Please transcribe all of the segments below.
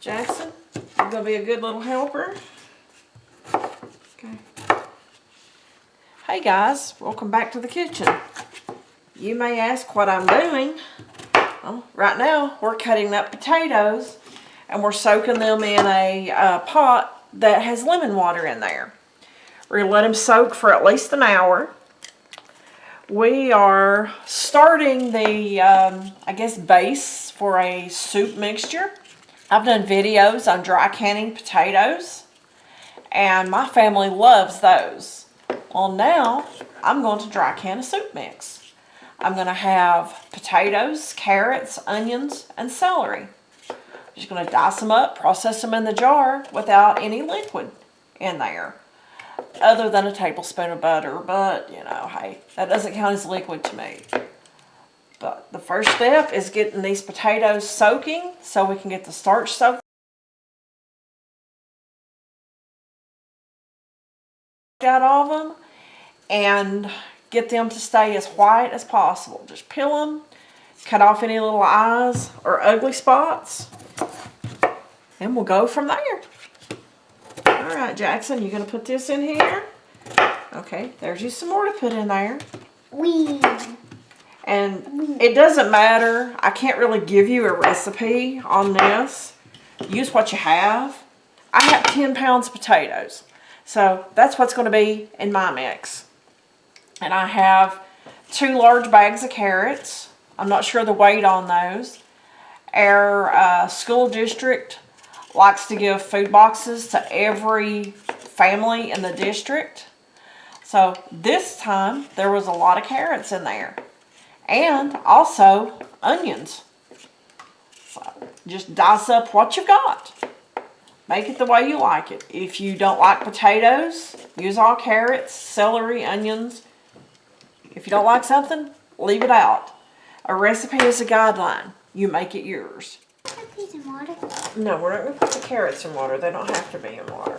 Jackson, you're going to be a good little helper. Okay. Hey guys, welcome back to the kitchen. You may ask what I'm doing. Well, right now we're cutting up potatoes and we're soaking them in a pot that has lemon water in there. We're going to let them soak for at least an hour. We are starting the, I guess, base for a soup mixture. I've done videos on dry canning potatoes, and my family loves those. Well, now I'm going to dry can a soup mix. I'm going to have potatoes, carrots, onions, and celery. I'm just going to dice them up, process them in the jar without any liquid in there, other than a tablespoon of butter, but you know, hey, that doesn't count as liquid to me. But the first step is getting these potatoes soaking so we can get the starch soaked out of them and get them to stay as white as possible. Just peel them, cut off any little eyes or ugly spots, and we'll go from there. All right, Jackson, you gonna put this in here? Okay, there's you some more to put in there. And it doesn't matter. I can't really give you a recipe on this. Use what you have. I have 10 pounds of potatoes. So that's what's going to be in my mix. And I have 2 large bags of carrots. I'm not sure the weight on those. Our school district likes to give food boxes to every family in the district. So this time there was a lot of carrots in there. And also onions. So just dice up what you've got. Make it the way you like it. If you don't like potatoes, use all carrots, celery, onions. If you don't like something, leave it out. A recipe is a guideline. You make it yours. No, we're not going to put the carrots in water. They don't have to be in water.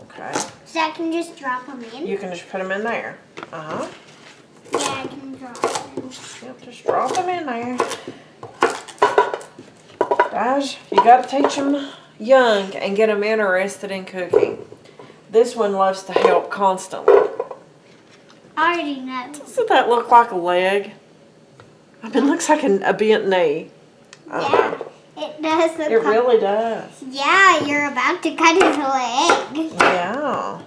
Okay. So I can just drop them in? You can just put them in there. Uh-huh. Yeah, I can drop them. Yep, just drop them in there. Guys, you got to teach them young and get them interested in cooking. This one loves to help constantly. I already know. Doesn't that look like a leg? I mean, it looks like a bent knee. Yeah, it does. It really does. Yeah, you're about to cut his leg. Yeah.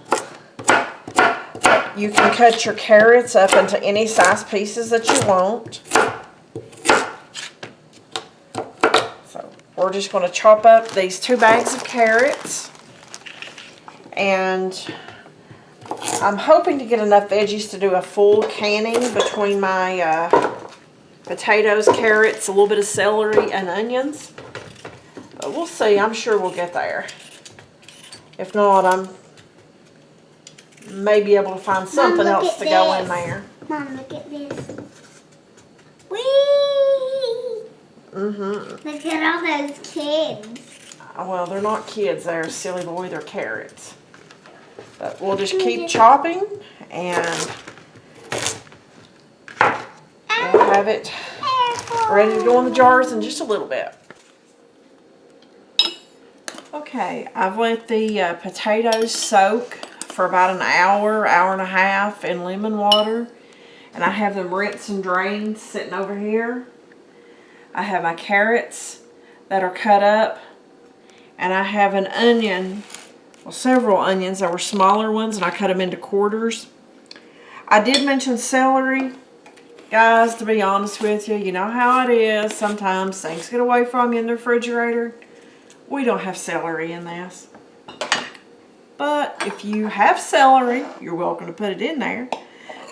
You can cut your carrots up into any size pieces that you want. So we're just going to chop up these 2 bags of carrots. And I'm hoping to get enough veggies to do a full canning between my potatoes, carrots, a little bit of celery, and onions. But we'll see. I'm sure we'll get there. If not, I'm may be able to find something else to go in there. Mom, look at this. Whee! Look at all those kids. Well, they're not kids. They're silly boy. They're carrots. But we'll just keep chopping and we'll have it ready to go in the jars in just a little bit. Okay, I've let the potatoes soak for about an hour, hour and a half in lemon water. And I have them rinsed and drained sitting over here. I have my carrots that are cut up. And I have an onion, well, several onions that were smaller ones, and I cut them into quarters. I did mention celery. Guys, to be honest with you, you know how it is. Sometimes things get away from you in the refrigerator. We don't have celery in this. But if you have celery, you're welcome to put it in there.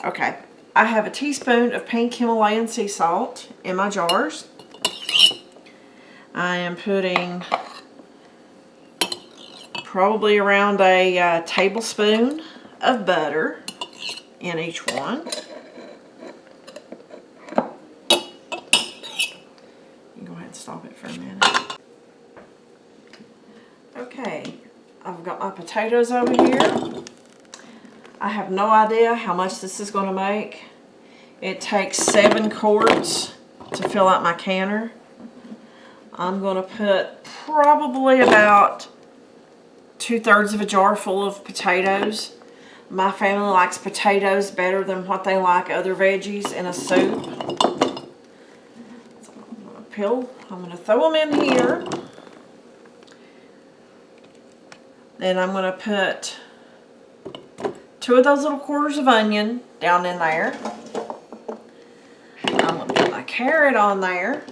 Okay, I have a teaspoon of pink Himalayan sea salt in my jars. I am putting probably around a tablespoon of butter in each one. You go ahead and stop it for a minute. Okay, I've got my potatoes over here. I have no idea how much this is going to make. It takes 7 quarts to fill out my canner. I'm going to put probably about 2/3 of a jar full of potatoes. My family likes potatoes better than what they like other veggies in a soup. So I'm going to throw them in here. Then I'm going to put 2 of those little quarters of onion down in there. I'm going to put my carrot on there.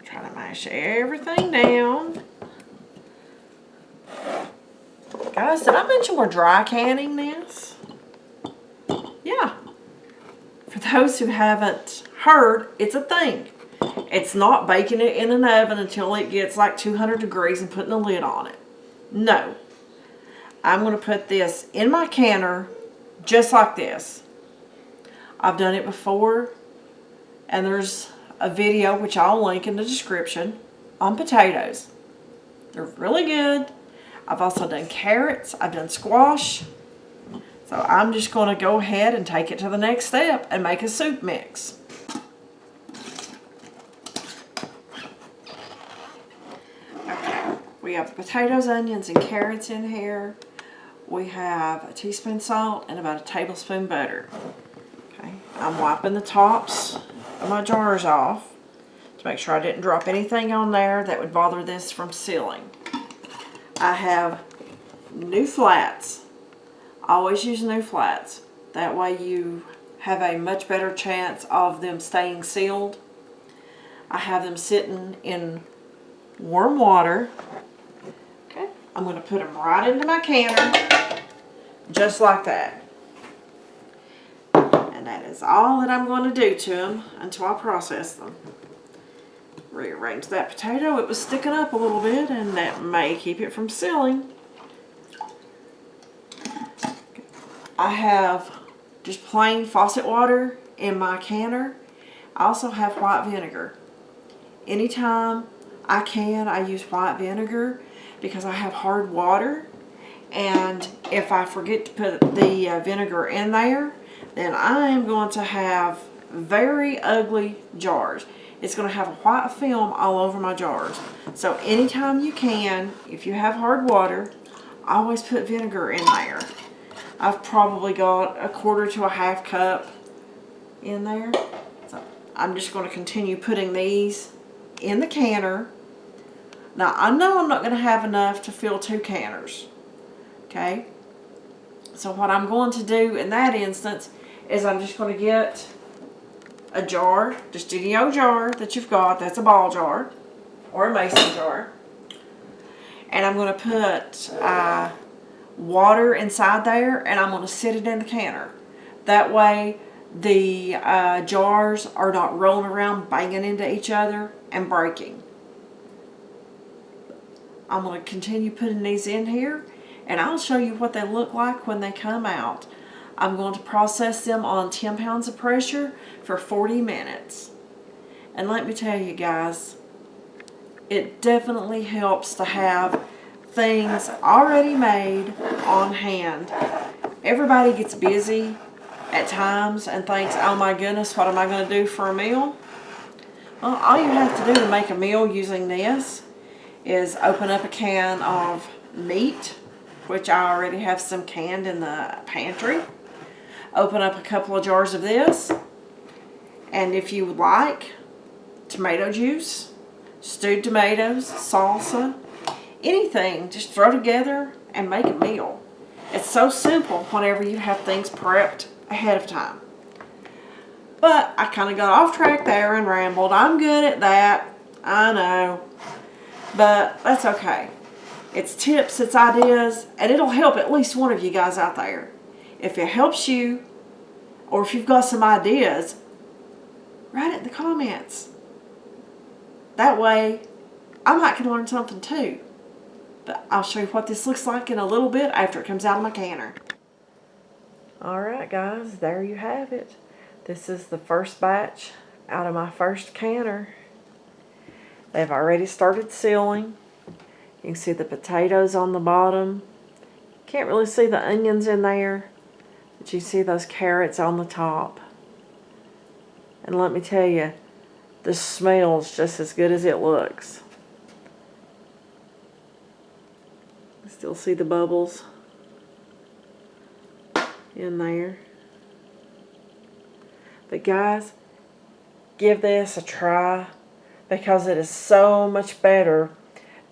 Try to mash everything down. Guys, did I mention we're dry canning this? Yeah. For those who haven't heard, it's a thing. It's not baking it in an oven until it gets like 200 degrees and putting a lid on it. No. I'm going to put this in my canner just like this. I've done it before, and there's a video which I'll link in the description on potatoes. They're really good. I've also done carrots. I've done squash. So I'm just going to go ahead and take it to the next step and make a soup mix. Okay, we have potatoes, onions, and carrots in here. We have a teaspoon salt and about a tablespoon butter. Okay, I'm wiping the tops of my jars off to make sure I didn't drop anything on there that would bother this from sealing. I have new flats. Always use new flats. That way you have a much better chance of them staying sealed. I have them sitting in warm water. Okay, I'm going to put them right into my canner, just like that. And that is all that I'm going to do to them until I process them. Rearrange that potato. It was sticking up a little bit, and that may keep it from sealing. I have just plain faucet water in my canner. I also have white vinegar. Anytime I can, I use white vinegar because I have hard water, and if I forget to put the vinegar in there, then I am going to have very ugly jars. It's going to have a white film all over my jars. So anytime you can, if you have hard water, always put vinegar in there. I've probably got 1/4 to a 1/2 cup in there. So I'm just going to continue putting these in the canner. Now I know I'm not going to have enough to fill 2 canners. Okay? So what I'm going to do in that instance is I'm just going to get a jar, just any old jar that you've got, that's a ball jar or a mason jar. And I'm going to put water inside there, and I'm going to sit it in the canner. That way the jars are not rolling around, banging into each other and breaking. I'm going to continue putting these in here, and I'll show you what they look like when they come out. I'm going to process them on 10 pounds of pressure for 40 minutes. And let me tell you guys, it definitely helps to have things already made on hand. Everybody gets busy at times and thinks, oh my goodness, what am I going to do for a meal? Well, all you have to do to make a meal using this is open up a can of meat, which I already have some canned in the pantry. Open up a couple of jars of this, and if you would like, tomato juice, stewed tomatoes, salsa, anything, just throw together and make a meal. It's so simple whenever you have things prepped ahead of time. But I kind of got off track there and rambled. I'm good at that, I know, but that's okay. It's tips, it's ideas, and it'll help at least one of you guys out there. If it helps you, or if you've got some ideas, write it in the comments. That way, I might can learn something too. But I'll show you what this looks like in a little bit after it comes out of my canner. Alright guys, there you have it. This is the first batch out of my first canner. They've already started sealing. You can see the potatoes on the bottom. Can't really see the onions in there, but you see those carrots on the top. And let me tell you, the smell's just as good as it looks. Still see the bubbles in there. But guys, give this a try because it is so much better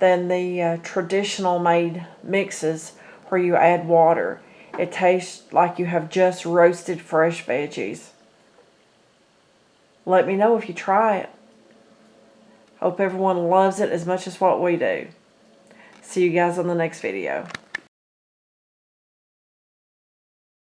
than the traditional made mixes where you add water. It tastes like you have just roasted fresh veggies. Let me know if you try it. Hope everyone loves it as much as what we do. See you guys on the next video.